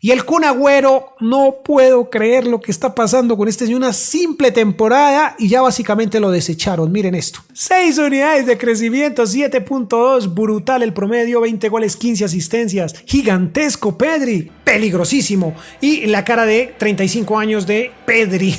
Y el Kun Agüero, no puedo creer lo que está pasando con este, una simple temporada y ya básicamente lo desecharon. Miren esto, 6 unidades de crecimiento, 7.2, brutal el promedio, 20 goles, 15 asistencias, gigantesco Pedri, peligrosísimo. Y la cara de 35 años de Pedri,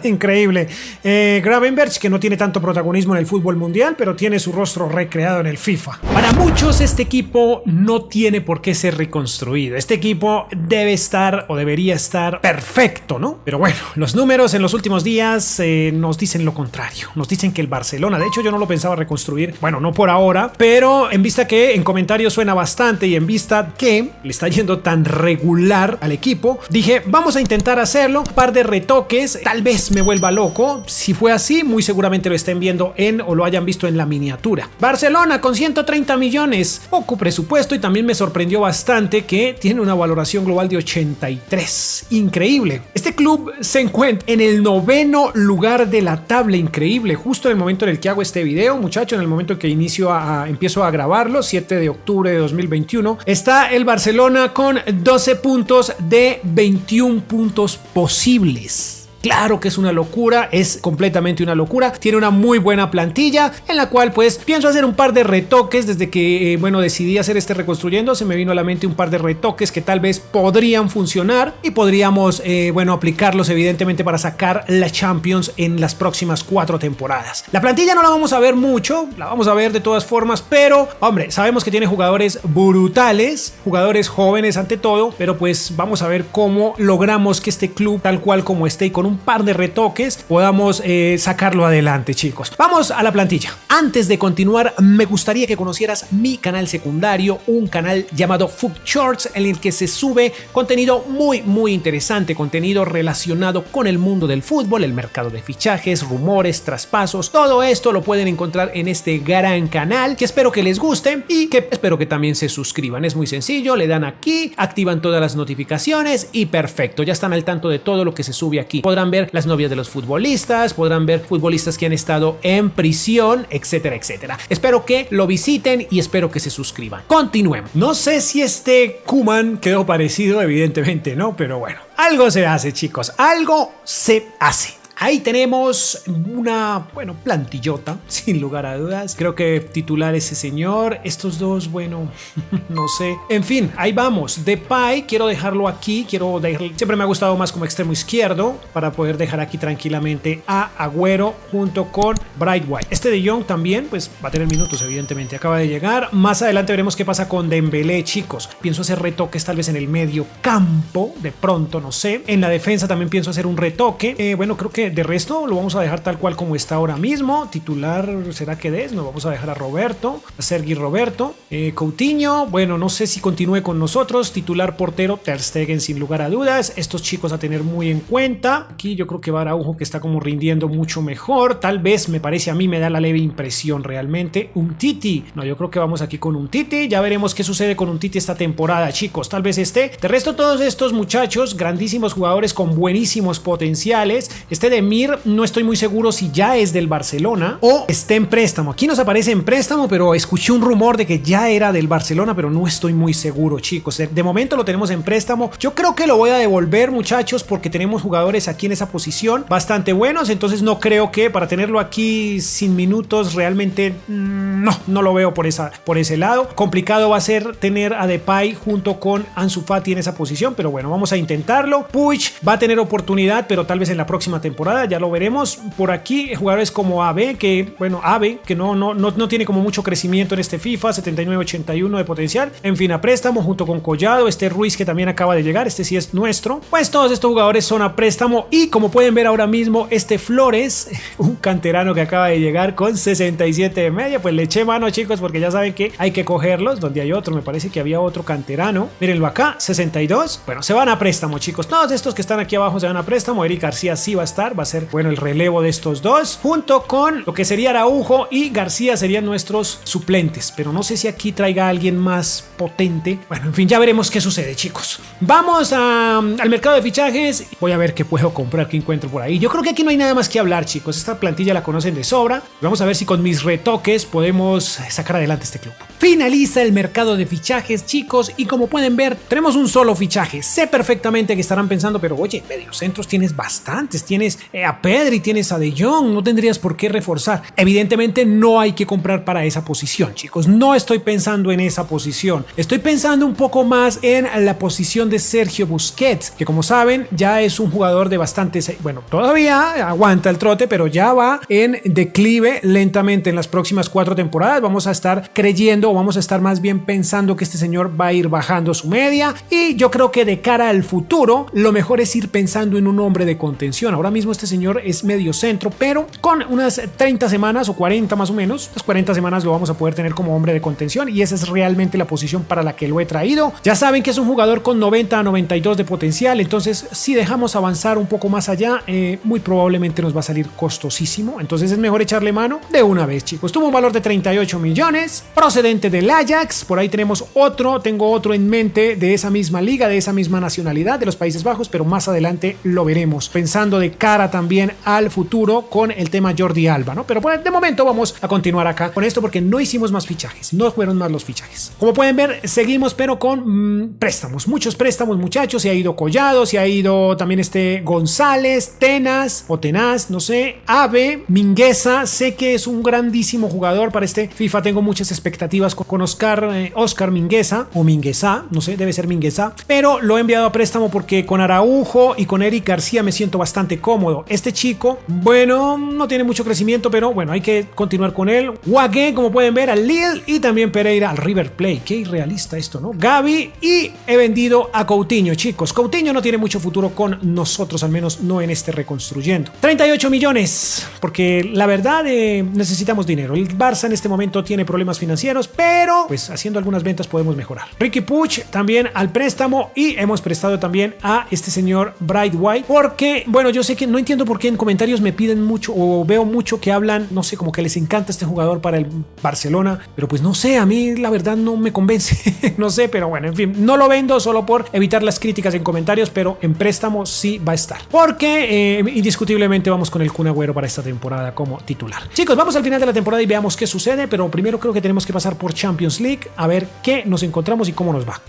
increíble. Gravenberch, que no tiene tanto protagonismo en el fútbol mundial, pero tiene su rostro recreado en el FIFA. Para muchos este equipo no tiene por qué ser reconstruido. Este equipo debe estar o debería estar perfecto, ¿no? Pero bueno, los números en los últimos días nos dicen lo contrario. Nos dicen que el Barcelona, de hecho yo no lo pensaba reconstruir, bueno, no por ahora, pero en vista que en comentarios suena bastante y en vista que le está yendo tan regular al equipo, dije, vamos a intentar hacerlo, un par de retoques, tal vez me vuelva loco. Si fue así, muy seguramente lo estén viendo o lo hayan visto en la miniatura. Barcelona con 130 millones, poco presupuesto, y también me sorprendió bastante que tiene una valoración global de 83. Increíble. Este club se encuentra en el 9º lugar de la tabla. Increíble. Justo en el momento en el que hago este video, muchachos, en el momento en que empiezo a grabarlo, 7 de octubre de 2021, está el Barcelona con 12 puntos de 21 puntos posibles. Claro que es una locura, es completamente una locura. Tiene una muy buena plantilla en la cual pues pienso hacer un par de retoques. Desde que decidí hacer este reconstruyendo, se me vino a la mente un par de retoques que tal vez podrían funcionar y podríamos aplicarlos evidentemente para sacar la Champions en las próximas 4 temporadas. La plantilla no la vamos a ver mucho, la vamos a ver de todas formas, pero hombre, sabemos que tiene jugadores brutales, jugadores jóvenes ante todo, pero pues vamos a ver cómo logramos que este club, tal cual como esté y con un par de retoques, podamos sacarlo adelante, chicos. Vamos a la plantilla. Antes de continuar, me gustaría que conocieras mi canal secundario, un canal llamado Foot Shorts, en el que se sube contenido muy interesante, contenido relacionado con el mundo del fútbol, el mercado de fichajes, rumores, traspasos. Todo esto lo pueden encontrar en este gran canal, que espero que les guste y que espero que también se suscriban. Es muy sencillo, le dan aquí, activan todas las notificaciones y perfecto, ya están al tanto de todo lo que se sube aquí. Podrán ver las novias de los futbolistas, podrán ver futbolistas que han estado en prisión, etcétera, etcétera. Espero que lo visiten y espero que se suscriban. Continuemos. No sé si este Koeman quedó parecido, evidentemente no, pero bueno, algo se hace, chicos, algo se hace. Ahí tenemos una, plantillota, sin lugar a dudas. Creo que titular ese señor. Estos dos, no sé. En fin, ahí vamos. Depay, quiero dejarlo aquí. Siempre me ha gustado más como extremo izquierdo para poder dejar aquí tranquilamente a Agüero junto con Bright White. Este de Jong también, pues va a tener minutos, evidentemente. Acaba de llegar. Más adelante veremos qué pasa con Dembélé, chicos. Pienso hacer retoques tal vez en el medio campo, de pronto, no sé. En la defensa también pienso hacer un retoque. Creo que de resto lo vamos a dejar tal cual como está ahora mismo. Titular será que nos vamos a dejar a Roberto, a Sergi Roberto, Coutinho, no sé si continúe con nosotros. Titular portero Ter Stegen, sin lugar a dudas. Estos chicos a tener muy en cuenta. Aquí yo creo que va Araujo, que está como rindiendo mucho mejor, tal vez, me parece, a mí me da la leve impresión realmente. Umtiti, no, yo creo que vamos aquí con Umtiti. Ya veremos qué sucede con Umtiti esta temporada, chicos, tal vez esté. De resto, todos estos muchachos, grandísimos jugadores con buenísimos potenciales. De Mir, no estoy muy seguro si ya es del Barcelona o esté en préstamo. Aquí nos aparece en préstamo, pero escuché un rumor de que ya era del Barcelona, pero no estoy muy seguro, chicos. De momento lo tenemos en préstamo. Yo creo que lo voy a devolver, muchachos, porque tenemos jugadores aquí en esa posición bastante buenos, entonces no creo que para tenerlo aquí sin minutos realmente no lo veo por ese lado. Complicado va a ser tener a Depay junto con Ansu Fati en esa posición, pero vamos a intentarlo. Puig va a tener oportunidad, pero tal vez en la próxima temporada, ya lo veremos. Por aquí jugadores como Abe, que no tiene como mucho crecimiento en este FIFA, 79-81 de potencial, en fin, a préstamo junto con Collado. Ruiz, que también acaba de llegar, sí es nuestro. Pues todos estos jugadores son a préstamo, y como pueden ver ahora mismo, Flores, un canterano que acaba de llegar con 67 de media, pues le eché mano, chicos, porque ya saben que hay que cogerlos. Donde hay otro, me parece que había otro canterano, mírenlo acá, 62. Se van a préstamo, chicos, todos estos que están aquí abajo se van a préstamo. Eric García sí va a estar, va a ser, bueno, el relevo de estos dos, junto con lo que sería Araujo y García serían nuestros suplentes, pero no sé si aquí traiga a alguien más potente. Bueno, en fin, ya veremos qué sucede, chicos. Vamos al mercado de fichajes. Voy a ver qué puedo comprar, qué encuentro por ahí. Yo creo que aquí no hay nada más que hablar, chicos. Esta plantilla la conocen de sobra. Vamos a ver si con mis retoques podemos sacar adelante este club. Finaliza el mercado de fichajes, chicos, y como pueden ver, tenemos un solo fichaje. Sé perfectamente que estarán pensando, pero oye, mediocentros tienes bastantes. Tienes a Pedri, tienes a De Jong, no tendrías por qué reforzar. Evidentemente no hay que comprar para esa posición, chicos. No estoy pensando en esa posición. Estoy pensando un poco más en la posición de Sergio Busquets, que como saben ya es un jugador de bastantes, bueno, todavía aguanta el trote, pero ya va en declive lentamente. En las próximas 4 temporadas vamos a estar creyendo, o vamos a estar más bien pensando que este señor va a ir bajando su media, y yo creo que de cara al futuro lo mejor es ir pensando en un hombre de contención. Ahora mismo este señor es medio centro, pero con unas 30 semanas o 40 más o menos, las 40 semanas lo vamos a poder tener como hombre de contención, y esa es realmente la posición para la que lo he traído. Ya saben que es un jugador con 90 a 92 de potencial, entonces si dejamos avanzar un poco más allá, muy probablemente nos va a salir costosísimo, entonces es mejor echarle mano de una vez, chicos. Tuvo un valor de 38 millones, procedente del Ajax. Por ahí tenemos otro, tengo otro en mente de esa misma liga, de esa misma nacionalidad, de los Países Bajos, pero más adelante lo veremos, pensando de cara también al futuro con el tema Jordi Alba, ¿no? Pero pues, de momento vamos a continuar acá con esto porque no hicimos más fichajes, no fueron más los fichajes. Como pueden ver, seguimos pero con préstamos, muchos préstamos, muchachos. Se ha ido Collado, se ha ido también González, Tenas o Tenaz, no sé, Ave, Mingueza. Sé que es un grandísimo jugador para este FIFA, tengo muchas expectativas con Oscar Mingueza o Mingueza, no sé, debe ser Mingueza, pero lo he enviado a préstamo porque con Araujo y con Eric García me siento bastante cómodo. Este chico, bueno, no tiene mucho crecimiento, pero bueno, hay que continuar con él. Wagué, como pueden ver, al Lille, y también Pereira al River Plate. Qué irrealista esto, ¿no? Gavi, y he vendido a Coutinho, chicos. Coutinho no tiene mucho futuro con nosotros, al menos no en este reconstruyendo. 38 millones, porque la verdad necesitamos dinero. El Barça en este momento tiene problemas financieros, pero pues haciendo algunas ventas podemos mejorar. Ricky Puig también al préstamo, y hemos prestado también a este señor Bright White, porque bueno, yo sé que no entiendo por qué en comentarios me piden mucho, o veo mucho que hablan, no sé, como que les encanta este jugador para el Barcelona, pero pues no sé, a mí la verdad no me convence. No sé, pero bueno, en fin, no lo vendo solo por evitar las críticas en comentarios, pero en préstamo sí va a estar, porque indiscutiblemente vamos con el Kun Agüero para esta temporada como titular. Chicos, vamos al final de la temporada y veamos qué sucede, pero primero creo que tenemos que pasar por Champions League a ver qué nos encontramos y cómo nos va.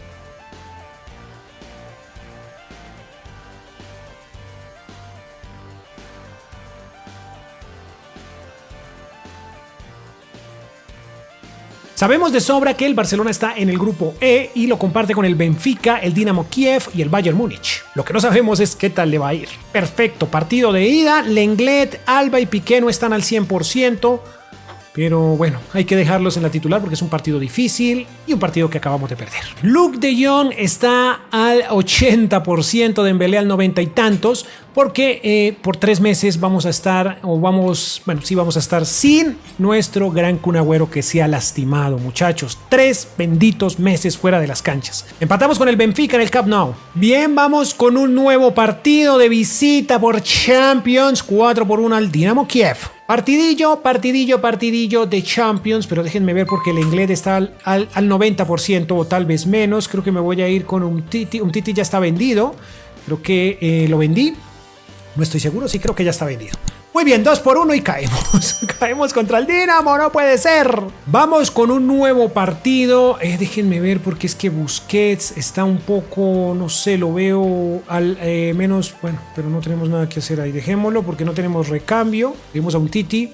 Sabemos de sobra que el Barcelona está en el grupo E y lo comparte con el Benfica, el Dinamo Kiev y el Bayern Múnich. Lo que no sabemos es qué tal le va a ir. Perfecto, partido de ida. Lenglet, Alba y Piqué no están al 100%. Pero bueno, hay que dejarlos en la titular porque es un partido difícil y un partido que acabamos de perder. Luke de Jong está al 80%, Dembélé al 90 y tantos, porque por 3 meses vamos a estar, vamos a estar sin nuestro gran Kun Agüero, que se ha lastimado, muchachos. 3 benditos meses fuera de las canchas. Empatamos con el Benfica en el Camp Nou. Bien, vamos con un nuevo partido de visita por Champions, 4-1 al Dinamo Kiev. Partidillo de Champions, pero déjenme ver porque el inglés está al 90% o tal vez menos. Creo que me voy a ir con un Titi. Un Titi ya está vendido. Creo que lo vendí. No estoy seguro, sí creo que ya está vendido. Muy bien, 2-1 y caemos. Caemos contra el Dinamo, no puede ser. Vamos con un nuevo partido. Déjenme ver porque es que Busquets está un poco, no sé, lo veo al menos, bueno, pero no tenemos nada que hacer ahí. Dejémoslo porque no tenemos recambio. Vemos a un Titi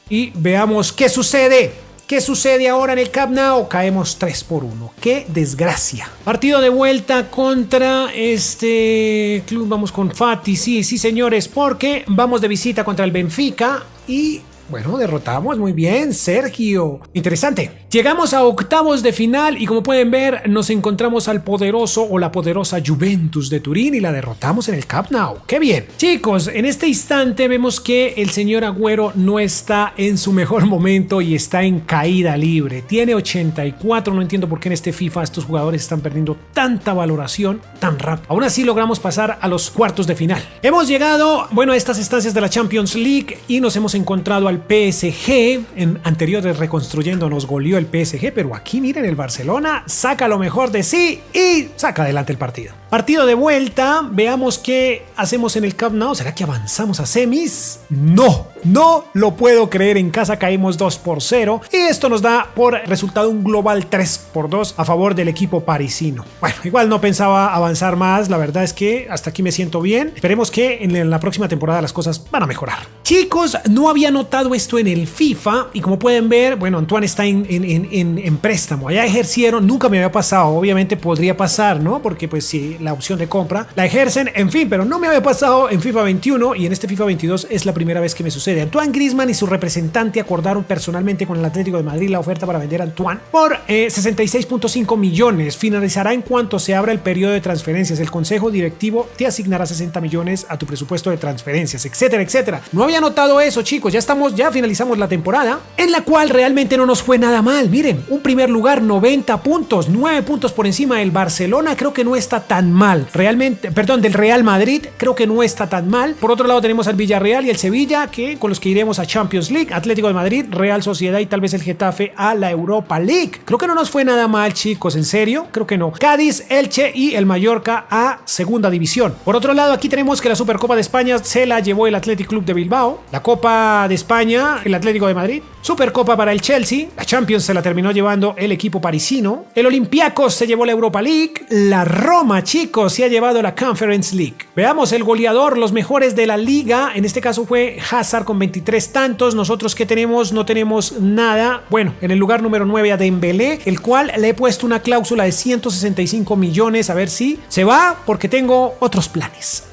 y veamos qué sucede. ¿Qué sucede ahora en el Camp Nou? Caemos 3-1. ¡Qué desgracia! Partido de vuelta contra este club. Vamos con Fati. Sí, señores, porque vamos de visita contra el Benfica y Bueno, derrotamos muy bien, Sergio. Interesante. Llegamos a octavos de final y como pueden ver nos encontramos al poderoso o la poderosa Juventus de Turín y la derrotamos en el Camp Nou. ¡Qué bien! Chicos, en este instante vemos que el señor Agüero no está en su mejor momento y está en caída libre. Tiene 84, no entiendo por qué en este FIFA estos jugadores están perdiendo tanta valoración tan rápido. Aún así logramos pasar a los cuartos de final. Hemos llegado, bueno, a estas instancias de la Champions League y nos hemos encontrado al PSG. En anteriores reconstruyendo nos goleó el PSG, pero aquí miren, el Barcelona saca lo mejor de sí y saca adelante el partido. Partido de vuelta, veamos qué hacemos en el Camp Nou. ¿Será que avanzamos a semis? No lo puedo creer. En casa caímos 2-0 y esto nos da por resultado un global 3-2 a favor del equipo parisino. Bueno, igual no pensaba avanzar más, la verdad es que hasta aquí me siento bien. Esperemos que en la próxima temporada las cosas van a mejorar. Chicos, no había notado esto en el FIFA y como pueden ver, bueno, Antoine está en préstamo. Allá ejercieron, nunca me había pasado, obviamente podría pasar, ¿no? Porque pues si la opción de compra la ejercen, en fin, pero no me había pasado en FIFA 21 y en este FIFA 22 es la primera vez que me sucede. Antoine Griezmann y su representante acordaron personalmente con el Atlético de Madrid la oferta para vender a Antoine por 66.5 millones. Finalizará en cuanto se abra el periodo de transferencias. El consejo directivo te asignará 60 millones a tu presupuesto de transferencias, etcétera, etcétera. No había notado eso, chicos. Ya finalizamos la temporada en la cual realmente no nos fue nada mal. Miren, un primer lugar, 90 puntos, 9 puntos por encima del Barcelona. Creo que no está tan mal. Realmente, perdón, del Real Madrid, creo que no está tan mal. Por otro lado tenemos al Villarreal y el Sevilla, que con los que iremos a Champions League, Atlético de Madrid, Real Sociedad y tal vez el Getafe a la Europa League. Creo que no nos fue nada mal, chicos, ¿en serio? Creo que no. Cádiz, Elche y el Mallorca a segunda división. Por otro lado, aquí tenemos que la Supercopa de España se la llevó el Athletic Club de Bilbao, la Copa de España el Atlético de Madrid, Supercopa para el Chelsea, la Champions se la terminó llevando el equipo parisino, el Olympiacos se llevó la Europa League, la Roma, chicos, se ha llevado la Conference League. Veamos el goleador, los mejores de la liga, en este caso fue Hazard con 23 tantos. Nosotros que tenemos, no tenemos nada. Bueno, en el lugar número 9 a Dembélé, el cual le he puesto una cláusula de 165 millones, a ver si se va, porque tengo otros planes.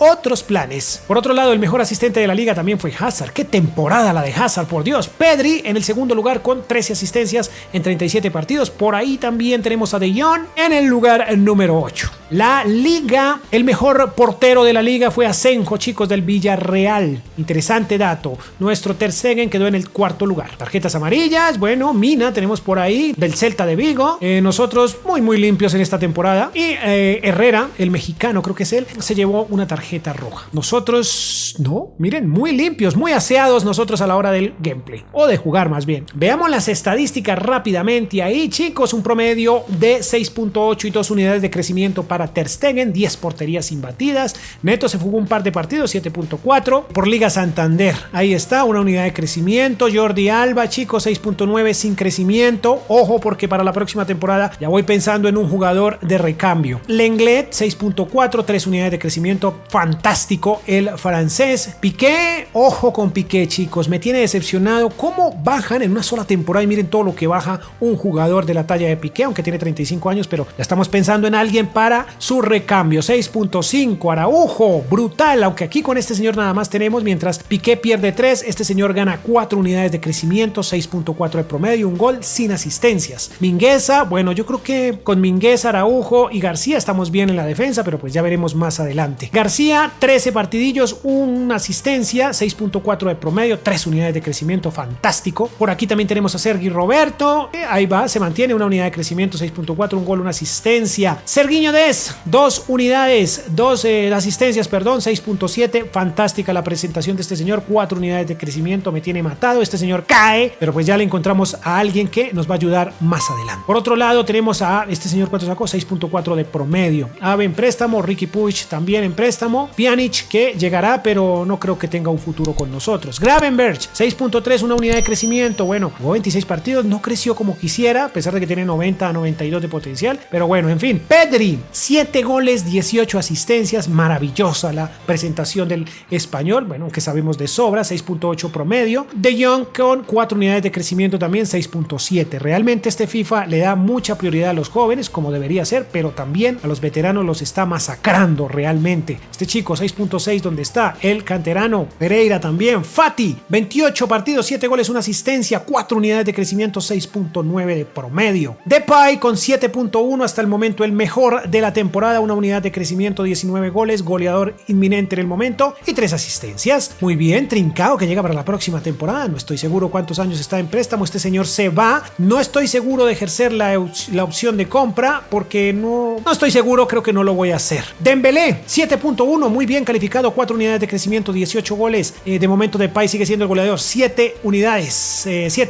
Por otro lado, el mejor asistente de la liga también fue Hazard. ¡Qué temporada la de Hazard, por Dios! Pedri en el segundo lugar con 13 asistencias en 37 partidos. Por ahí también tenemos a De Jong en el lugar número 8. La liga, el mejor portero de la liga fue Asenjo, chicos, del Villarreal. Interesante dato. Nuestro Ter Stegen quedó en el cuarto lugar. Tarjetas amarillas, bueno, Mina tenemos por ahí del Celta de Vigo. Nosotros muy limpios en esta temporada. Y Herrera, el mexicano, creo que es él, se llevó una tarjeta roja. Nosotros, no, miren, muy limpios, muy aseados nosotros a la hora del gameplay. O de jugar más bien. Veamos las estadísticas rápidamente. Y ahí, chicos, un promedio de 6.8 y 2 unidades de crecimiento para Ter Stegen, 10 porterías imbatidas. Neto se jugó un par de partidos, 7.4. Por Liga Santander, ahí está, una unidad de crecimiento. Jordi Alba, chicos, 6.9 sin crecimiento. Ojo, porque para la próxima temporada ya voy pensando en un jugador de recambio. Lenglet, 6.4, 3 unidades de crecimiento. Fantástico el francés. Piqué, ojo con Piqué, chicos, me tiene decepcionado cómo bajan en una sola temporada y miren todo lo que baja un jugador de la talla de Piqué, aunque tiene 35 años, pero ya estamos pensando en alguien para su recambio. 6.5, Araujo, brutal, aunque aquí con este señor nada más tenemos, mientras Piqué pierde 3, este señor gana 4 unidades de crecimiento, 6.4 de promedio, un gol sin asistencias. Mingueza, bueno, yo creo que con Mingueza, Araujo y García estamos bien en la defensa, pero pues ya veremos más adelante. García, 13 partidillos, una asistencia, 6.4 de promedio, 3 unidades de crecimiento, fantástico. Por aquí también tenemos a Sergi Roberto, ahí va, se mantiene una unidad de crecimiento, 6.4, un gol, una asistencia. Serguiño Dez, 2 unidades, 2 asistencias, perdón, 6.7, fantástica la presentación de este señor, 4 unidades de crecimiento, me tiene matado, este señor cae, pero pues ya le encontramos a alguien que nos va a ayudar más adelante. Por otro lado tenemos a este señor, ¿cuánto sacó? 6.4 de promedio. Ave en préstamo, Ricky Puig también en préstamo, Pjanic que llegará, pero no creo que tenga un futuro con nosotros. Gravenberch, 6.3, una unidad de crecimiento, bueno, jugó 26 partidos, no creció como quisiera, a pesar de que tiene 90 a 92 de potencial, pero bueno, en fin. Pedri, 7 goles goles, 18 asistencias, maravillosa la presentación del español, bueno, aunque sabemos de sobra, 6.8 promedio. De Jong con 4 unidades de crecimiento también, 6.7. Realmente este FIFA le da mucha prioridad a los jóvenes, como debería ser, pero también a los veteranos los está masacrando realmente. Este chico, 6.6, donde está el canterano Pereira también. Fati, 28 partidos, 7 goles, 1 asistencia, 4 unidades de crecimiento, 6.9 de promedio. Depay con 7.1, hasta el momento el mejor de la temporada, 1 unidad de crecimiento, 19 goles, goleador inminente en el momento y 3 asistencias. Muy bien, Trincao, que llega para la próxima temporada. No estoy seguro cuántos años está en préstamo. Este señor se va. No estoy seguro de ejercer la opción de compra porque no estoy seguro, creo que no lo voy a hacer. Dembélé, 7.1, muy bien calificado, 4 unidades de crecimiento, 18 goles. De momento Depay sigue siendo el goleador, 7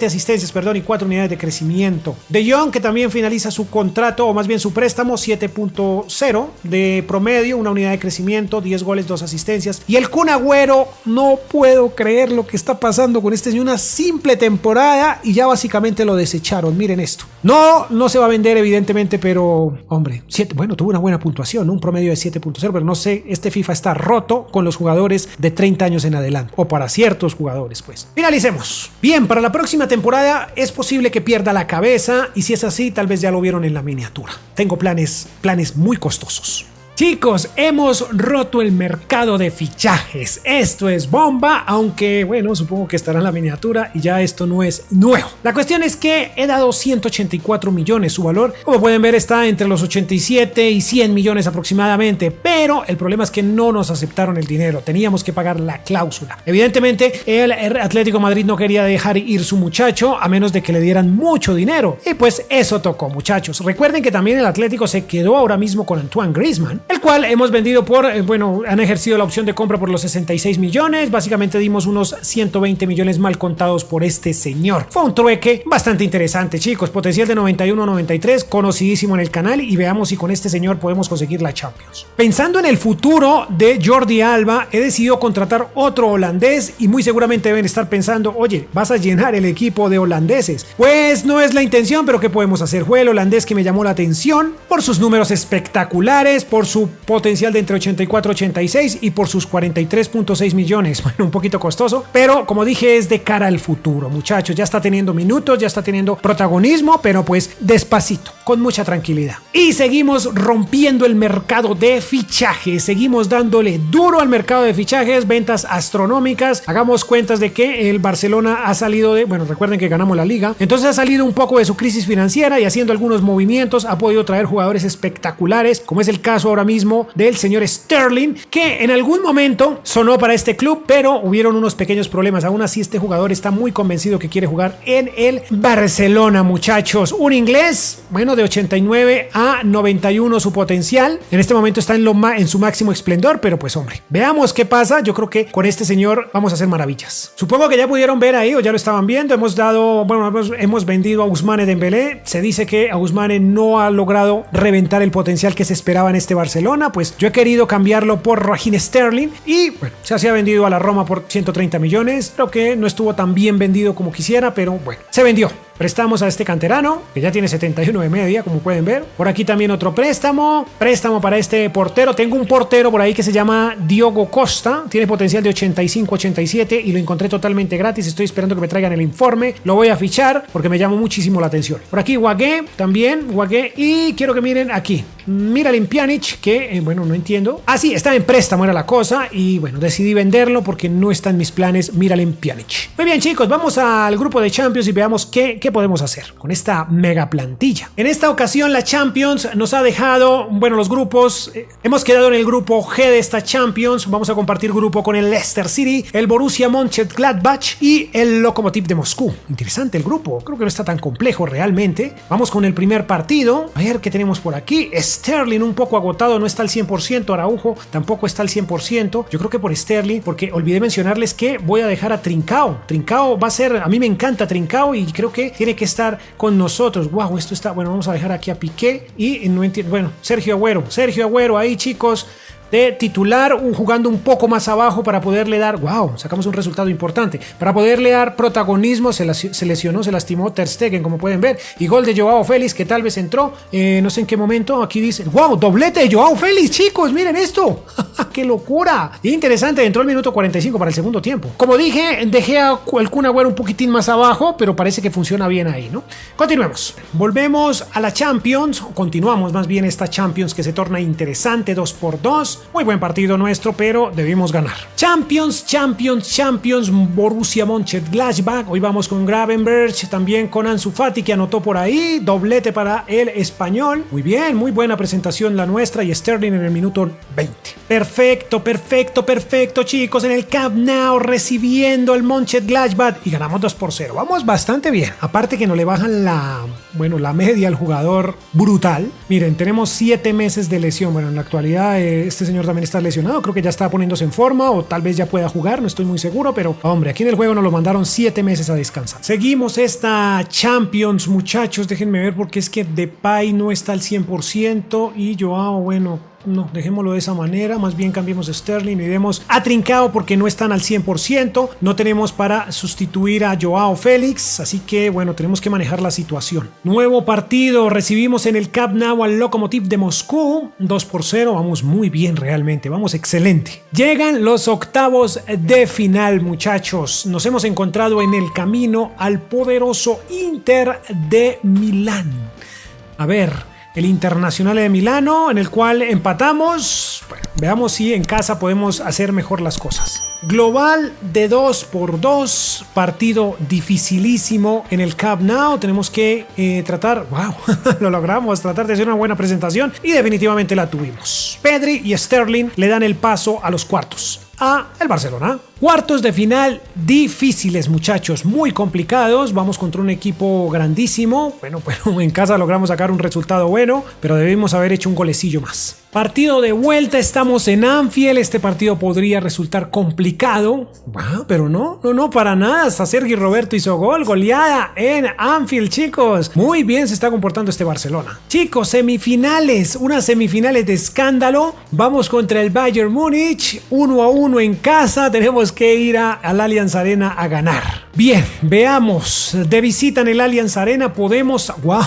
asistencias, y 4 unidades de crecimiento. De Jong, que también finaliza su contrato, o más bien su préstamo, 7.0 de promedio, 1 unidad de crecimiento, 10 goles, 2 asistencias. Y el Kun Agüero, no puedo creer lo que está pasando con este señor. Una simple temporada y ya básicamente lo desecharon. Miren esto. No se va a vender evidentemente, pero hombre, tuvo una buena puntuación, un promedio de 7.0, pero no sé, este FIFA está roto con los jugadores de 30 años en adelante, o para ciertos jugadores, pues. Finalicemos. Bien, para la próxima temporada es posible que pierda la cabeza, y si es así, tal vez ya lo vieron en la miniatura. Tengo planes muy costosos. Chicos, hemos roto el mercado de fichajes. Esto es bomba, aunque bueno, supongo que estará en la miniatura y ya esto no es nuevo. La cuestión es que he dado 184 millones, su valor, como pueden ver, está entre los 87 y 100 millones aproximadamente, pero el problema es que no nos aceptaron el dinero, teníamos que pagar la cláusula. Evidentemente, el Atlético de Madrid no quería dejar ir su muchacho a menos de que le dieran mucho dinero, y pues eso tocó, muchachos. Recuerden que también el Atlético se quedó ahora mismo con Antoine Griezmann, el cual hemos vendido por, han ejercido la opción de compra por los 66 millones, básicamente dimos unos 120 millones mal contados por este señor. Fue un trueque bastante interesante, chicos, potencial de 91-93, conocidísimo en el canal, y veamos si con este señor podemos conseguir la Champions. Pensando en el futuro de Jordi Alba, he decidido contratar otro holandés, y muy seguramente deben estar pensando, oye, ¿vas a llenar el equipo de holandeses? Pues no es la intención, pero ¿qué podemos hacer? Fue el holandés que me llamó la atención por sus números espectaculares, por su potencial de entre 84 y 86 y por sus 43.6 millones. Bueno, un poquito costoso, pero como dije, es de cara al futuro, muchachos. Ya está teniendo minutos, ya está teniendo protagonismo, pero pues despacito, con mucha tranquilidad. Y seguimos rompiendo el mercado de fichajes, seguimos dándole duro al mercado de fichajes, ventas astronómicas. Hagamos cuentas de que el Barcelona ha salido de, recuerden que ganamos la liga, entonces ha salido un poco de su crisis financiera y haciendo algunos movimientos ha podido traer jugadores espectaculares, como es el caso ahora mismo del señor Sterling, que en algún momento sonó para este club, pero hubieron unos pequeños problemas. Aún así, este jugador está muy convencido que quiere jugar en el Barcelona, muchachos. Un inglés, de 89 a 91 su potencial. En este momento está en su máximo esplendor, pero pues hombre, veamos qué pasa. Yo creo que con este señor vamos a hacer maravillas. Supongo que ya pudieron ver ahí, o ya lo estaban viendo. Hemos vendido a Ousmane Dembélé. Se dice que Ousmane no ha logrado reventar el potencial que se esperaba en este Barcelona, pues yo he querido cambiarlo por Raheem Sterling y bueno, se hacía vendido a la Roma por 130 millones, creo que no estuvo tan bien vendido como quisiera, pero bueno, se vendió. Prestamos a este canterano, que ya tiene 71 de media, como pueden ver. Por aquí también otro préstamo para este portero. Tengo un portero por ahí que se llama Diogo Costa, tiene potencial de 85-87 y lo encontré totalmente gratis. Estoy esperando que me traigan el informe, lo voy a fichar porque me llamó muchísimo la atención. Por aquí Wagué también, y quiero que miren aquí, Miralem Pjanic, que no entiendo. Sí, está en préstamo, era la cosa, y bueno, decidí venderlo porque no está en mis planes Miralem Pjanic. Muy bien, chicos, vamos al grupo de Champions y veamos qué podemos hacer con esta mega plantilla. En esta ocasión la Champions nos ha dejado, los grupos, hemos quedado en el grupo G de esta Champions. Vamos a compartir grupo con el Leicester City, el Borussia Mönchengladbach y el Lokomotiv de Moscú. Interesante el grupo, creo que no está tan complejo realmente. Vamos con el primer partido, a ver qué tenemos por aquí. Sterling un poco agotado, no está al 100%, Araujo tampoco está al 100%, yo creo que por Sterling, porque olvidé mencionarles que voy a dejar a Trincao va a ser, a mí me encanta Trincao y creo que tiene que estar con nosotros. Wow, esto está, vamos a dejar aquí a Piqué y no entiendo, Sergio Agüero ahí, chicos. de titular, jugando un poco más abajo para poderle dar, wow, sacamos un resultado importante, para poderle dar protagonismo. Se lesionó, se lastimó Ter Stegen, como pueden ver, y gol de Joao Félix, que tal vez entró, no sé en qué momento. Aquí dice, wow, doblete de Joao Félix, chicos, miren esto. ¡Qué locura! Interesante, entró el minuto 45 para el segundo tiempo. Como dije, dejé al Kun Agüero un poquitín más abajo, pero parece que funciona bien ahí, ¿no? Continuemos. Volvemos a la Champions, continuamos más bien esta Champions que se torna interesante, 2-2. Muy buen partido nuestro, pero debimos ganar. Champions, Borussia Mönchengladbach. Hoy vamos con Gravenberch, también con Ansu Fati, que anotó por ahí, doblete para el español. Muy bien, muy buena presentación la nuestra, y Sterling en el minuto 20. Perfecto, chicos, en el Camp Nou recibiendo el Mönchengladbach y ganamos 2-0. Vamos bastante bien. Aparte que no le bajan la media al jugador brutal. Miren, tenemos 7 meses de lesión. Bueno, en la actualidad este señor también está lesionado. Creo que ya está poniéndose en forma, o tal vez ya pueda jugar, no estoy muy seguro, pero hombre, aquí en el juego nos lo mandaron 7 meses a descansar. Seguimos esta Champions, muchachos. Déjenme ver, porque es que Depay no está al 100% y Joao, bueno, no, dejémoslo de esa manera. Más bien cambiemos a Sterling y demos a Trincao, porque no están al 100%. No tenemos para sustituir a Joao Félix, así que bueno, tenemos que manejar la situación. Nuevo partido, recibimos en el Camp Nou al Lokomotiv de Moscú, 2-0. Vamos muy bien, realmente, vamos excelente. Llegan los octavos de final, muchachos. Nos hemos encontrado en el camino al poderoso Inter de Milán. A ver, el Internazionale de Milano, en el cual empatamos. Bueno, veamos si en casa podemos hacer mejor las cosas. Global de 2-2, partido dificilísimo en el Camp Nou. Tenemos que tratar, wow, lo logramos, tratar de hacer una buena presentación, y definitivamente la tuvimos. Pedri y Sterling le dan el paso a los cuartos a el Barcelona. Cuartos de final difíciles, muchachos, muy complicados. Vamos contra un equipo grandísimo. Bueno, en casa logramos sacar un resultado bueno, pero debimos haber hecho un golecillo más. Partido de vuelta, estamos en Anfield. Este partido podría resultar complicado. Pero no, para nada. Hasta Sergi Roberto hizo gol, goleada en Anfield, chicos. Muy bien se está comportando este Barcelona. Chicos, semifinales, unas semifinales de escándalo. Vamos contra el Bayern Múnich, 1-1 en casa. Tenemos que ir al Allianz Arena a ganar. Bien, veamos. De visita en el Allianz Arena podemos... ¡Wow!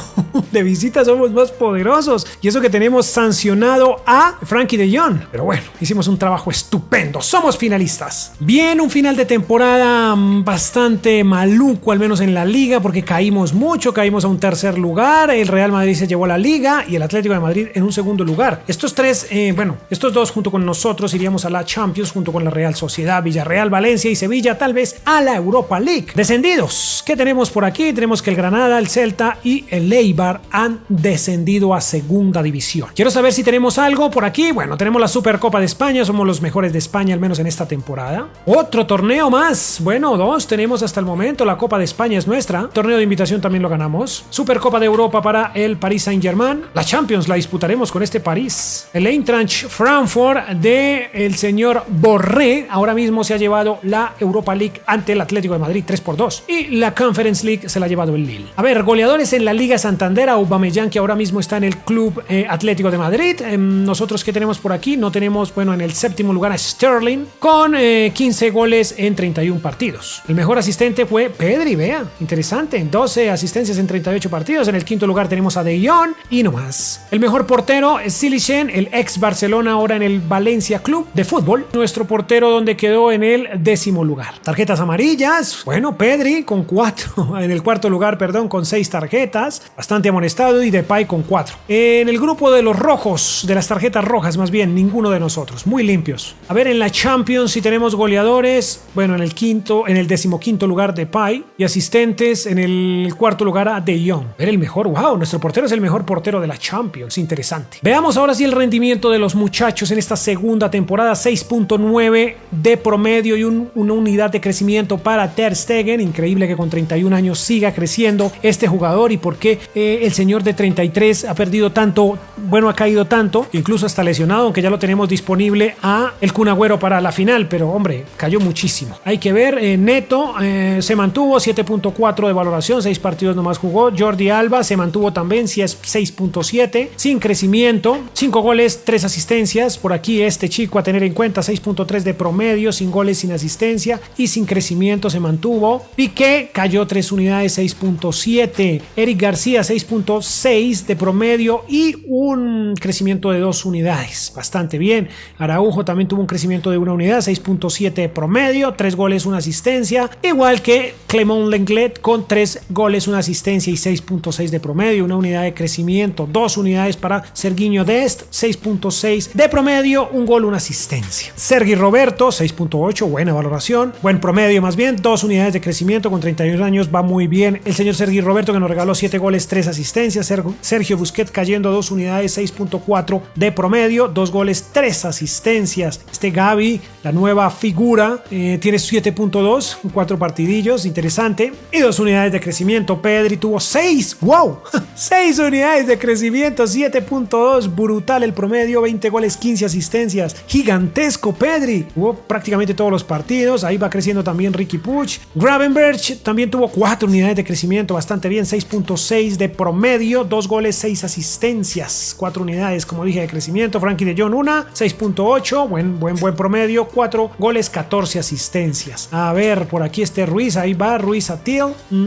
De visita somos más poderosos. Y eso que tenemos sancionado a Frankie de Jong. Pero bueno, hicimos un trabajo estupendo. Somos finalistas. Bien, un final de temporada bastante maluco, al menos en la liga, porque caímos mucho. Caímos a un tercer lugar. El Real Madrid se llevó la liga y el Atlético de Madrid en un segundo lugar. Estos dos junto con nosotros iríamos a la Champions, junto con la Real Sociedad, Villarreal, Valencia y Sevilla, tal vez a la Europa League. Descendidos, ¿qué tenemos por aquí? Tenemos que el Granada, el Celta y el Eibar han descendido a segunda división. Quiero saber si tenemos algo por aquí. Bueno, tenemos la Supercopa de España, somos los mejores de España, al menos en esta temporada. Otro torneo más, bueno, 2 tenemos hasta el momento. La Copa de España es nuestra, torneo de invitación también lo ganamos. Supercopa de Europa para el Paris Saint-Germain. La Champions la disputaremos con este París. El Eintracht Frankfurt de el señor Borré ahora mismo se ha llevado la Europa League ante el Atlético de Madrid 3-2, y la Conference League se la ha llevado el Lille. A ver, goleadores en la Liga Santander, Aubameyang, que ahora mismo está en el Club Atlético de Madrid. Nosotros, ¿qué tenemos por aquí? No tenemos, bueno, en el séptimo lugar a Sterling con 15 goles en 31 partidos. El mejor asistente fue Pedri, vea, interesante, 12 asistencias en 38 partidos. En el quinto lugar tenemos a De Jong y no más. El mejor portero es Silicen, el ex Barcelona, ahora en el Valencia Club de Fútbol. Nuestro portero, donde quedó en el 10º lugar. Tarjetas amarillas, bueno, Pedri con 4, en el cuarto lugar, perdón, con 6 tarjetas, bastante amonestado, y Depay con 4. En el grupo de los rojos, de las tarjetas rojas más bien, ninguno de nosotros, muy limpios. A ver, en la Champions si tenemos goleadores, bueno, en el 15º lugar Depay, y asistentes en el cuarto lugar a De Jong. Ver el mejor, wow, nuestro portero es el mejor portero de la Champions, interesante. Veamos ahora sí el rendimiento de los muchachos en esta segunda temporada, 6.9 de promedio promedio y una unidad de crecimiento para Ter Stegen. Increíble que con 31 años siga creciendo este jugador y por qué el señor de 33 ha perdido tanto, bueno, ha caído tanto, incluso hasta lesionado, aunque ya lo tenemos disponible a el Kun Agüero para la final, pero hombre, cayó muchísimo. Hay que ver, Neto se mantuvo 7.4 de valoración, 6 partidos nomás jugó. Jordi Alba se mantuvo también 6.7, sin crecimiento, 5 goles, 3 asistencias. Por aquí este chico a tener en cuenta, 6.3 de promedio, sin goles, sin asistencia y sin crecimiento se mantuvo. Piqué cayó 3 unidades, 6.7. Eric García 6.6 de promedio y un crecimiento de 2 unidades, bastante bien. Araujo también tuvo un crecimiento de 1 unidad, 6.7 de promedio, 3 goles, 1 asistencia, igual que Clement Lenglet con 3 goles, 1 asistencia y 6.6 de promedio, 1 unidad de crecimiento, 2 unidades para Sergiño Dest, 6.6 de promedio, 1 gol, 1 asistencia. Sergi Roberto 6.8, buena valoración, buen promedio más bien, 2 unidades de crecimiento, con 31 años va muy bien el señor Sergi Roberto, que nos regaló 7 goles, 3 asistencias. Sergio Busquets cayendo 2 unidades, 6.4 de promedio, 2 goles, 3 asistencias. Este Gavi, la nueva figura, tiene 7.2, 4 partidillos, interesante, y 2 unidades de crecimiento. Pedri tuvo 6, wow, 6 unidades de crecimiento, 7.2, brutal el promedio, 20 goles, 15 asistencias, gigantesco Pedri, jugó prácticamente todos los partidos, ahí va creciendo también Riqui Puig. Gravenberch también tuvo 4 unidades de crecimiento, bastante bien, 6.6 de promedio, 2 goles, 6 asistencias, 4 unidades, como dije, de crecimiento. Frankie de Jong 6.8, buen promedio, 4 goles, 14 asistencias. A ver, por aquí Ruiz, ahí va Ruiz Atil,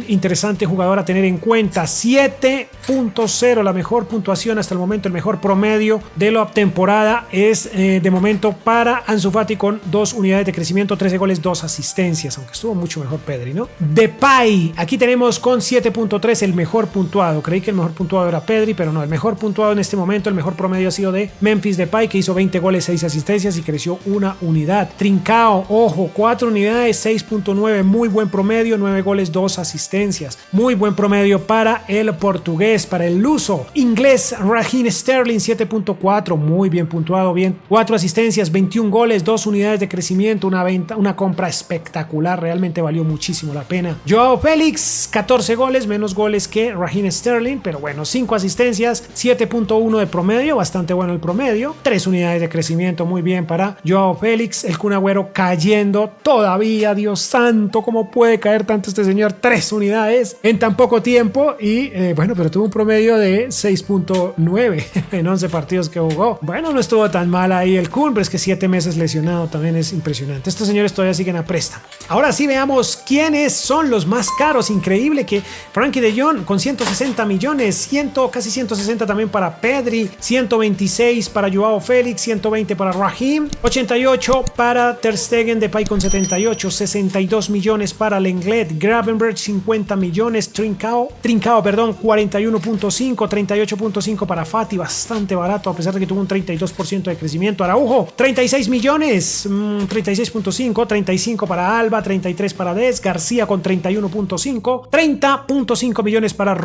interesante jugador a tener en cuenta, 7.0, la mejor puntuación hasta el momento, el mejor promedio de la temporada es de momento para Ansu Fati con 2 unidades de crecimiento, 13 goles, 2 asistencias, aunque estuvo mucho mejor Pedri, ¿no? Depay, aquí tenemos con 7.3 el mejor puntuado, creí que el mejor puntuado era Pedri, pero no, el mejor puntuado en este momento, el mejor promedio ha sido de Memphis Depay, que hizo 20 goles, 6 asistencias y creció 1 unidad. Trincao, ojo, 4 unidades, 6.9, muy buen promedio, 9 goles, 2 asistencias. Muy buen promedio para el portugués, para el luso. Inglés, Raheem Sterling, 7.4, muy bien puntuado, bien. 4 asistencias, 21 goles, 2 unidades de crecimiento, una compra espectacular, realmente valió muchísimo la pena. Joao Félix, 14 goles, menos goles que Raheem Sterling, pero bueno, 5 asistencias, 7.1 de promedio, bastante bueno el promedio. 3 unidades de crecimiento, muy bien para Joao Félix. El Kun Agüero cayendo todavía, Dios santo, ¿cómo puede caer tanto este señor? 3 unidades en tan poco tiempo y bueno, pero tuvo un promedio de 6.9 en 11 partidos que jugó. Bueno, no estuvo tan mal ahí el Kun, pero es que 7 meses lesionado también es impresionante. Estos señores todavía siguen a préstamo. Ahora sí veamos quiénes son los más caros. Increíble que Frankie de Jong con 160 millones, casi 160 también para Pedri, 126 para Joao Félix, 120 para Raheem, 88 para Ter Stegen, Depay con 78, 62 millones para Lenglet, Gravenberch 50 millones, Trincao, 41.5, 38.5 para Fati, bastante barato a pesar de que tuvo un 32% de crecimiento. Araujo, 36 millones, 36.5, 35 para Alba, 33 para Dest, García con 31.5, 30.5 millones para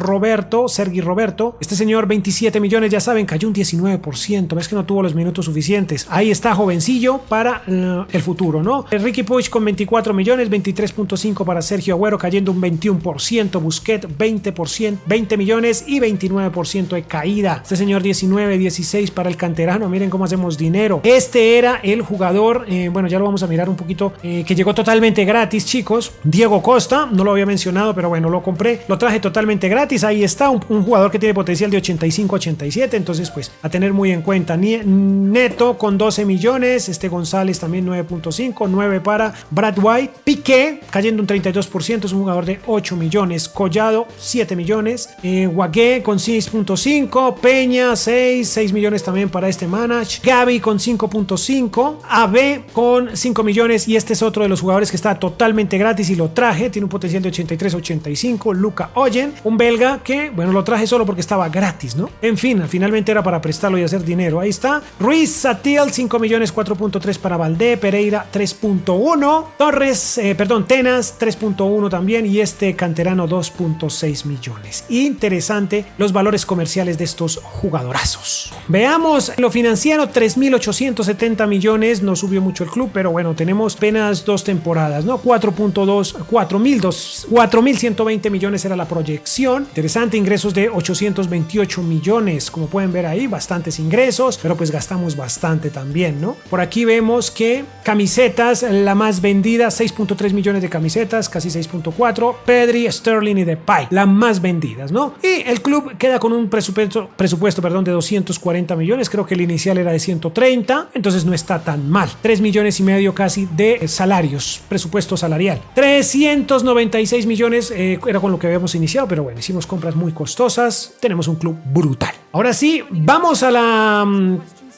Sergi Roberto. Este señor 27 millones, ya saben, cayó un 19%, ves que no tuvo los minutos suficientes. Ahí está, jovencillo para el futuro, ¿no? Riqui Puig con 24 millones, 23.5 para Sergio Agüero, cayendo un 21%, Busquets 20 millones y 29% de caída. Este señor 16 para el canterano, miren cómo hacemos dinero. Este era el jugador, bueno, ya lo vamos a mirar un poquito, que llegó totalmente gratis, chicos. Diego Costa, no lo había mencionado, pero bueno, lo compré, lo traje totalmente gratis. Ahí está, un jugador que tiene potencial de 85-87, entonces pues a tener muy en cuenta. Neto con 12 millones, González también 9.5, 9 para Brad White. Piqué cayendo un 32%, es un jugador de 8 millones. Collado 7 millones, Guagué con 6.5, Peña 6 millones también para Manage, Gavi con 5.5, AB con 5 millones y este es otro de los jugadores que está totalmente gratis y lo traje, tiene un potencial de 83-85, Luka Oyen, un belga que, bueno, lo traje solo porque estaba gratis, ¿no? En fin, finalmente era para prestarlo y hacer dinero. Ahí está, Ruiz Satil 5 millones, 4.3 para Valdé, Pereira 3.1, Tenas 3.1 también y canterano 2.6 millones. Interesante los valores comerciales de estos jugadorazos. Veamos lo financiero, 3.870 millones, no subió mucho el club, pero bueno, bueno, tenemos apenas 2 temporadas, ¿no? 4.120 millones era la proyección. Interesante, ingresos de 828 millones, como pueden ver ahí, bastantes ingresos, pero pues gastamos bastante también, ¿no? Por aquí vemos que camisetas, la más vendida, 6.3 millones de camisetas, casi 6.4, Pedri, Sterling y Depay, las más vendidas, ¿no? Y el club queda con un presupuesto, de 240 millones, creo que el inicial era de 130, entonces no está tan mal. 3 millones y medio casi de salarios, presupuesto salarial. 396 millones era con lo que habíamos iniciado, pero bueno, hicimos compras muy costosas, tenemos un club brutal. Ahora sí, vamos a la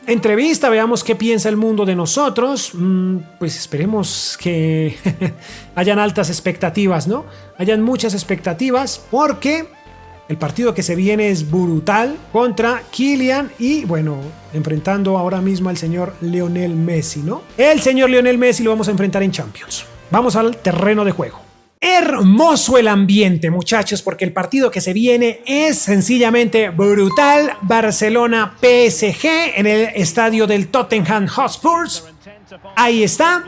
entrevista, veamos qué piensa el mundo de nosotros. Pues esperemos que hayan altas expectativas, ¿no? Hayan muchas expectativas, porque el partido que se viene es brutal contra Kylian y, bueno, enfrentando ahora mismo al señor Lionel Messi, ¿no? El señor Lionel Messi lo vamos a enfrentar en Champions. Vamos al terreno de juego. Hermoso el ambiente, muchachos, porque el partido que se viene es sencillamente brutal. Barcelona PSG en el estadio del Tottenham Hotspur. Ahí está.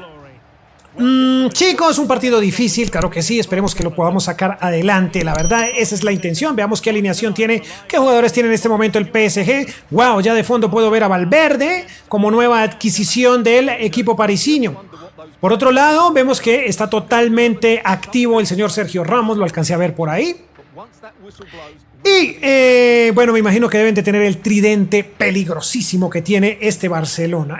Chicos, un partido difícil, claro que sí, esperemos que lo podamos sacar adelante, la verdad, esa es la intención. Veamos qué alineación tiene, qué jugadores tiene en este momento el PSG. Wow, ya de fondo puedo ver a Valverde como nueva adquisición del equipo parisino. Por otro lado, vemos que está totalmente activo el señor Sergio Ramos, lo alcancé a ver por ahí. Y bueno, me imagino que deben de tener el tridente peligrosísimo que tiene este Barcelona.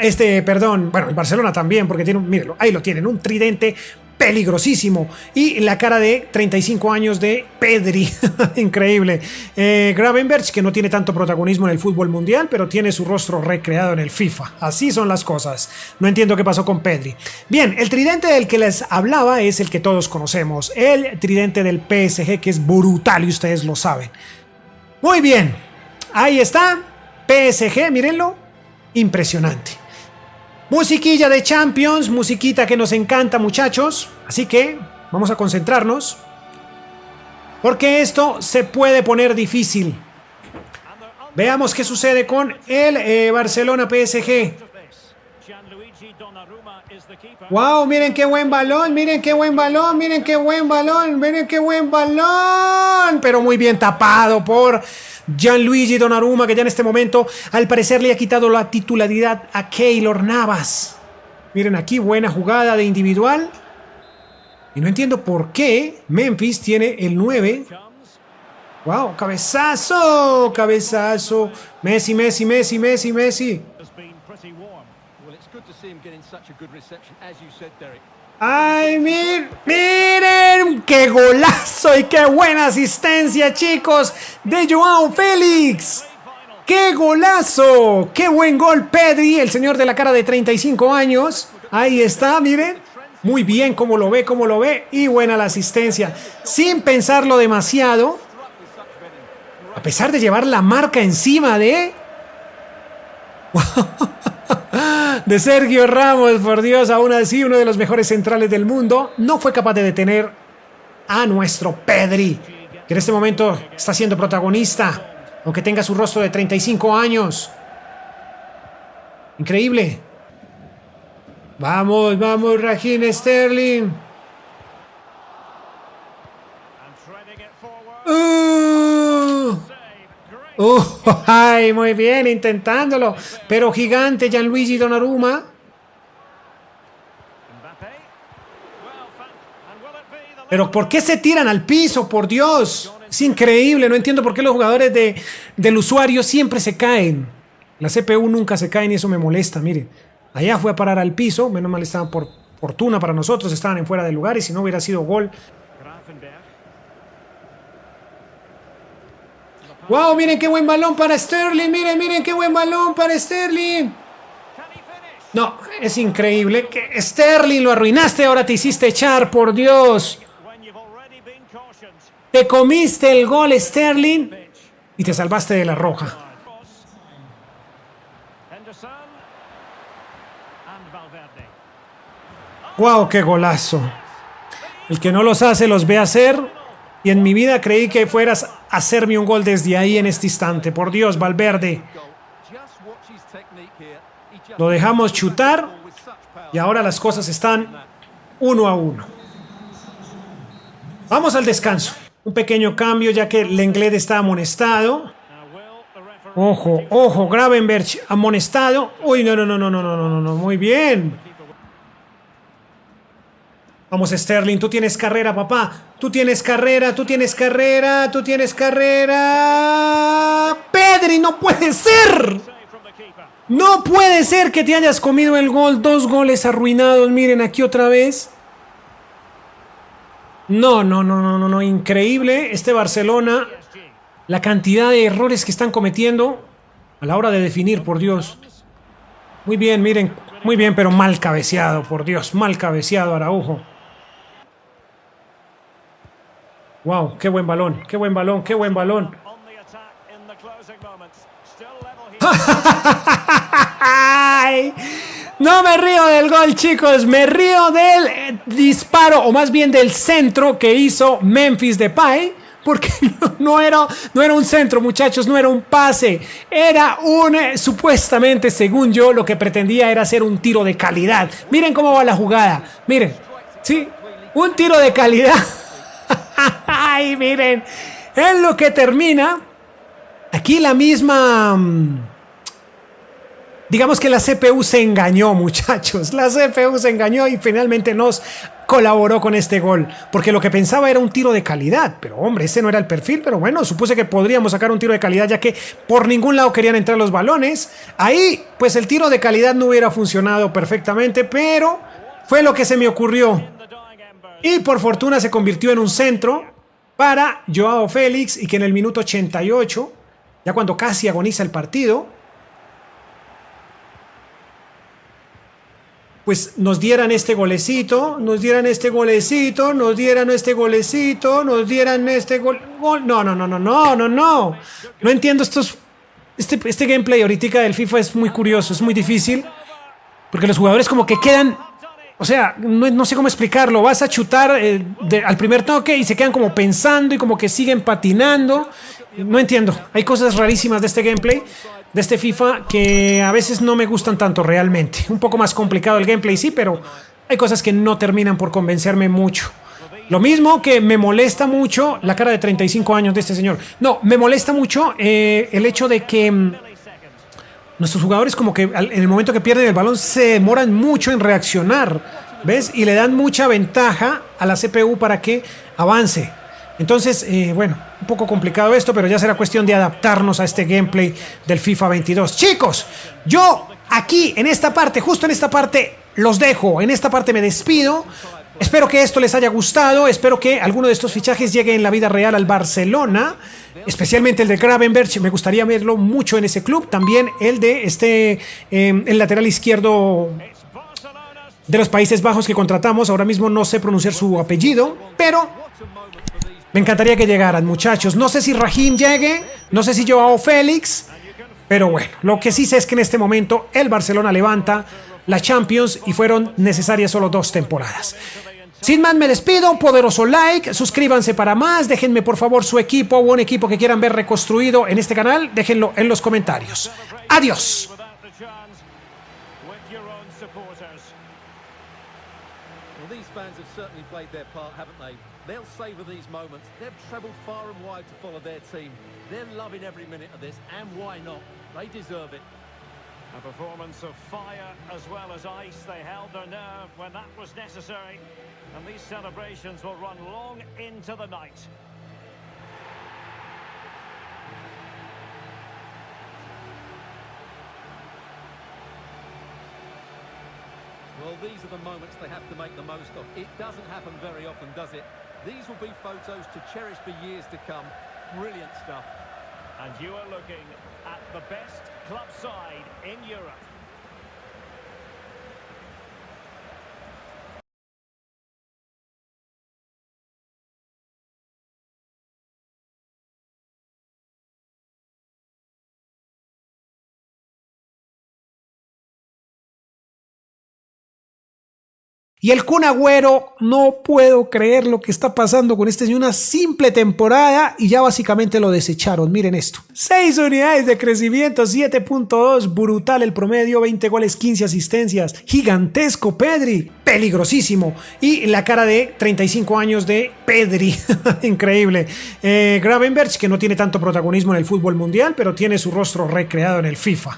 Bueno, el Barcelona también, porque tiene, mírenlo, ahí lo tienen, un tridente peligrosísimo. Y la cara de 35 años de Pedri, increíble. Gravenberch, que no tiene tanto protagonismo en el fútbol mundial, pero tiene su rostro recreado en el FIFA. Así son las cosas. No entiendo qué pasó con Pedri. Bien, el tridente del que les hablaba es el que todos conocemos, el tridente del PSG, que es brutal y ustedes lo saben. Muy bien, ahí está, PSG, mírenlo, impresionante. Musiquilla de Champions, musiquita que nos encanta, muchachos. Así que vamos a concentrarnos, porque esto se puede poner difícil. Veamos qué sucede con el Barcelona PSG. Wow, miren qué buen balón, miren qué buen balón, miren qué buen balón, miren qué buen balón. Pero muy bien tapado por Gianluigi Donnarumma, que ya en este momento al parecer le ha quitado la titularidad a Keylor Navas. Miren aquí, buena jugada de individual. Y no entiendo por qué Memphis tiene el 9. Wow, cabezazo, cabezazo. Messi, Messi, Messi, Messi, Messi. Ay, miren, qué golazo y qué buena asistencia, chicos, de Joao Félix. ¡Qué golazo! ¡Qué buen gol, Pedri, el señor de la cara de 35 años! Ahí está, miren. Muy bien, cómo lo ve. Y buena la asistencia. Sin pensarlo demasiado. A pesar de llevar la marca encima de Sergio Ramos, por Dios, aún así, uno de los mejores centrales del mundo, no fue capaz de detener a nuestro Pedri, que en este momento está siendo protagonista, aunque tenga su rostro de 35 años. Increíble. Vamos, vamos, Raheem Sterling. Ay, muy bien, intentándolo, pero gigante Gianluigi Donnarumma. Pero ¿por qué se tiran al piso? Por Dios, es increíble, no entiendo por qué los jugadores del usuario siempre se caen. La CPU nunca se caen y eso me molesta, mire. Allá fue a parar al piso, menos mal estaban por fortuna para nosotros, estaban en fuera de lugar y si no hubiera sido gol. Wow, miren qué buen balón para Sterling, miren qué buen balón para Sterling. No, es increíble que Sterling lo arruinaste, ahora te hiciste echar, por Dios. Te comiste el gol, Sterling, y te salvaste de la roja. Wow, qué golazo. El que no los hace los ve hacer. Y en mi vida creí que fueras a hacerme un gol desde ahí en este instante. Por Dios, Valverde. Lo dejamos chutar. Y ahora las cosas están 1-1. Vamos al descanso. Un pequeño cambio ya que Lenglet está amonestado. Ojo, ojo, Gravenberch amonestado. Uy, no, no, no, no, no, no, no, no, muy bien. Vamos, Sterling, tú tienes carrera, papá. Tú tienes carrera, tú tienes carrera, tú tienes carrera. Pedri, no puede ser. No puede ser que te hayas comido el gol. 2 goles arruinados, miren aquí otra vez. No, no, no, no, no, no, increíble. Este Barcelona, la cantidad de errores que están cometiendo a la hora de definir, por Dios. Muy bien, miren, muy bien, pero mal cabeceado, por Dios, mal cabeceado Araujo. Wow, qué buen balón, qué buen balón, qué buen balón. No me río del gol, chicos, me río del disparo, o más bien del centro que hizo Memphis Depay, porque no era un centro, muchachos, no era un pase, era supuestamente, según yo, lo que pretendía era hacer un tiro de calidad. Miren cómo va la jugada, miren, sí, un tiro de calidad. Ay, miren, en lo que termina, aquí la misma... Digamos que la CPU se engañó, muchachos. La CPU se engañó y finalmente nos colaboró con este gol. Porque lo que pensaba era un tiro de calidad. Pero hombre, ese no era el perfil. Pero bueno, supuse que podríamos sacar un tiro de calidad ya que por ningún lado querían entrar los balones. Ahí, pues el tiro de calidad no hubiera funcionado perfectamente. Pero fue lo que se me ocurrió. Y por fortuna se convirtió en un centro para Joao Félix. Y que en el minuto 88, ya cuando casi agoniza el partido, pues nos dieran este golecito, nos dieran este golecito, nos dieran este golecito, nos dieran este gol. No, no, no, no, no, no, no. No entiendo este gameplay ahorita del FIFA es muy curioso, es muy difícil. Porque los jugadores como que quedan, o sea, no sé cómo explicarlo. Vas a chutar al primer toque y se quedan como pensando y como que siguen patinando. No entiendo. Hay cosas rarísimas de este gameplay, de este FIFA, que a veces no me gustan tanto realmente. Un poco más complicado el gameplay, sí, pero hay cosas que no terminan por convencerme mucho. Lo mismo que me molesta mucho la cara de 35 años de este señor. No, me molesta mucho el hecho de que nuestros jugadores como que en el momento que pierden el balón se demoran mucho en reaccionar, ¿ves? Y le dan mucha ventaja a la CPU para que avance. Entonces, bueno, un poco complicado esto, pero ya será cuestión de adaptarnos a este gameplay del FIFA 22. Chicos, yo aquí en esta parte, justo en esta parte, los dejo. En esta parte me despido. Espero que esto les haya gustado. Espero que alguno de estos fichajes llegue en la vida real al Barcelona. Especialmente el de Gravenberch. Me gustaría verlo mucho en ese club. También el de el lateral izquierdo de los Países Bajos que contratamos. Ahora mismo no sé pronunciar su apellido, pero me encantaría que llegaran, muchachos. No sé si Raheem llegue, no sé si Joao Félix, pero bueno, lo que sí sé es que en este momento el Barcelona levanta la Champions y fueron necesarias solo 2 temporadas. Sin más me despido, poderoso like, suscríbanse para más, déjenme por favor su equipo o un equipo que quieran ver reconstruido en este canal, déjenlo en los comentarios. Adiós. They'll savour these moments. They've travelled far and wide to follow their team. They're loving every minute of this, and why not? They deserve it. A performance of fire as well as ice. They held their nerve when that was necessary. And these celebrations will run long into the night. Well, these are the moments they have to make the most of. It doesn't happen very often, does it? These will be photos to cherish for years to come. Brilliant stuff. And you are looking at the best club side in Europe. Y el Kun Agüero, no puedo creer lo que está pasando con este señor. Una simple temporada y ya básicamente lo desecharon. Miren esto. 6 unidades de crecimiento, 7.2. Brutal el promedio, 20 goles, 15 asistencias. Gigantesco Pedri. Peligrosísimo. Y la cara de 35 años de Pedri. Increíble. Gravenberch, que no tiene tanto protagonismo en el fútbol mundial, pero tiene su rostro recreado en el FIFA.